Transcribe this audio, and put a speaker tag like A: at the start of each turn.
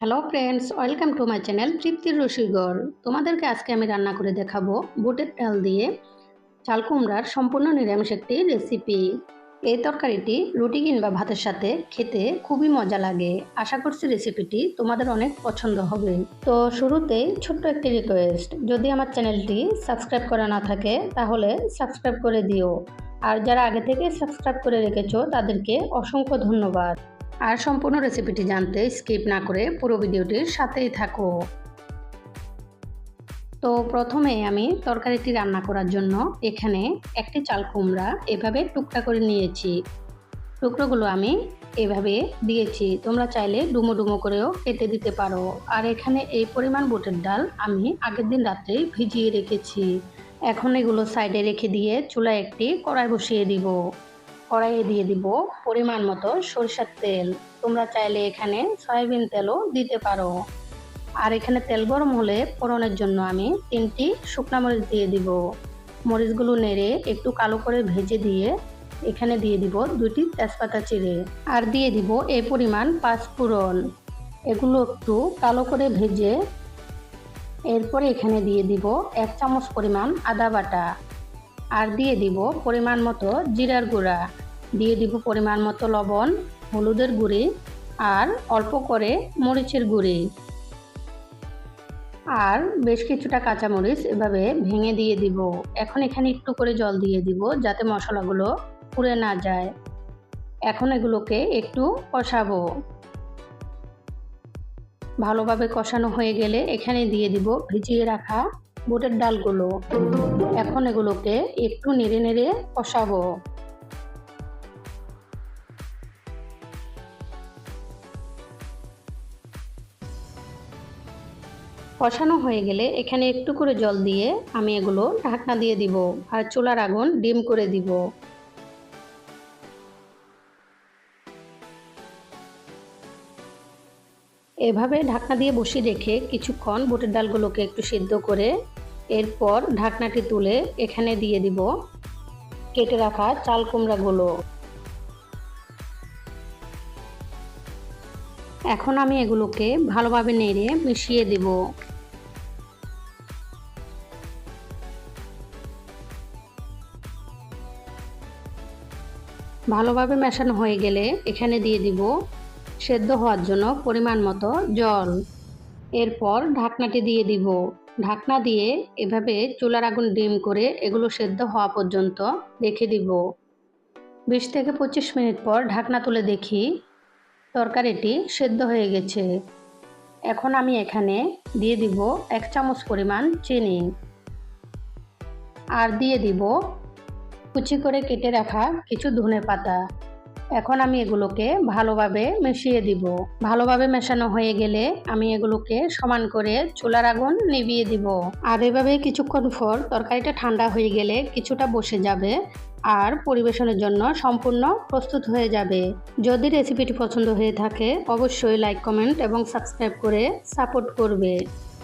A: Hello friends, welcome to my channel তৃপ্তির রসিকঘর। তোমাদেরকে আজকে আমি রান্না করে দেখাবো বুটের ডাল দিয়ে চাল কুমড়ার সম্পূর্ণ নিরামিষ একটি রেসিপি। এই তরকারিটি রুটি কিংবা ভাতের সাথে খেতে খুবই মজা লাগে। আশা করছি রেসিপিটি তোমাদের অনেক পছন্দ হবে। তো শুরুতেই ছোট্ট একটি রিকোয়েস্ট, যদি আমার চ্যানেলটি সাবস্ক্রাইব করা না থাকে তাহলে সাবস্ক্রাইব করে দিও। আর যারা আগে থেকে সাবস্ক্রাইব করে রেখেছো তাদেরকে অসংখ্য ধন্যবাদ। আর সম্পূর্ণ রেসিপিটি জানতে স্কিপ না করে পুরো ভিডিওটির সাথেই থাকো। তো প্রথমে আমি তরকারিটি রান্না করার জন্য এখানে একটি চাল কুমড়া এভাবে টুকরা করে নিয়েছি। টুকরোগুলো আমি এভাবে দিয়েছি, তোমরা চাইলে ডুমো ডুমো করেও কেটে দিতে পারো। আর এখানে এই পরিমাণ বুটের ডাল আমি আগের দিন রাত্রেই ভিজিয়ে রেখেছি। এখন এগুলো সাইডে রেখে দিয়ে চুলায় একটি কড়াই বসিয়ে দিব। কড়াইয়ে দিয়ে দিব পরিমাণ মতো সরিষার তেল। তোমরা চাইলে এখানে সয়াবিন তেলও দিতে পারো। আর এখানে তেল গরম হলে ফোড়নের জন্য আমি 3টি শুকনা মরিচ দিয়ে দিব। মরিচগুলো নেড়ে একটু কালো করে ভেজে দিয়ে এখানে দিয়ে দিব 2টি তেজপাতা চিড়ে। আর দিয়ে দিব এই পরিমাণ 5 ফোড়ন। এগুলো একটু কালো করে ভেজে এরপরে এখানে দিয়ে দিব 1 চামচ পরিমাণ আদা বাটা। আর দিয়ে দিব পরিমাণ মতো জিরার গুঁড়া, দিয়ে দিব পরিমাণ মতো লবণ, হলুদের গুঁড়ি আর অল্প করে মরিচের গুঁড়ি। আর বেশ কিছুটা কাঁচামরিচ এভাবে ভেঙে দিয়ে দিব। এখন এখানে একটু করে জল দিয়ে দিব যাতে মশলাগুলো পুড়ে না যায়। এখন এগুলোকে একটু কষাবো। ভালোভাবে কষানো হয়ে গেলে এখানে দিয়ে দিব ভিজিয়ে রাখা বুটের ডালগুলো। এখন এগুলোকে একটু নেড়ে নেড়ে কষাবো। কষানো হয়ে গেলে এখানে একটু করে জল দিয়ে আমি এগুলো ঢাকনা দিয়ে দিব আর চুলার আগুন ডিম করে দিব। এভাবে ঢাকনা দিয়ে বসিয়ে রেখে কিছুক্ষণ বুটের ডালগুলোকে একটু সিদ্ধ করে এরপর ঢাকনাটি তুলে এখানে দিয়ে দিব কেটে রাখা চাল কুমড়াগুলো। এখন আমি এগুলোকে ভালোভাবে নেড়ে মিশিয়ে দিব। ভালোভাবে মেশানো হয়ে গেলে এখানে দিয়ে দিব সেদ্ধ হওয়ার জন্য পরিমাণ মতো জল। এরপর ঢাকনাটি দিয়ে দিব। ঢাকনা দিয়ে এভাবে চুলার আগুন ডিম করে এগুলো সেদ্ধ হওয়া পর্যন্ত রেখে দিব। 20 থেকে 25 মিনিট পর ঢাকনা তুলে দেখি তরকারিটি সেদ্ধ হয়ে গেছে। এখন আমি এখানে দিয়ে দিব 1 চামচ পরিমাণ চিনি। আর দিয়ে দিব কুচি করে কেটে রাখা কিছু ধনেপাতা। এখন আমি এগুলোকে ভালোভাবে মিশিয়ে দিব। ভালোভাবে মেশানো হয়ে গেলে আমি এগুলোকে সমান করে চুলার আগুন নিভিয়ে দিব। আর এভাবে কিছুক্ষণ পর তরকারিটা ঠান্ডা হয়ে গেলে কিছুটা বসে যাবে আর পরিবেশনের জন্য সম্পূর্ণ প্রস্তুত হয়ে যাবে। যদি রেসিপিটি পছন্দ হয়ে থাকে অবশ্যই লাইক, কমেন্ট এবং সাবস্ক্রাইব করে সাপোর্ট করবে।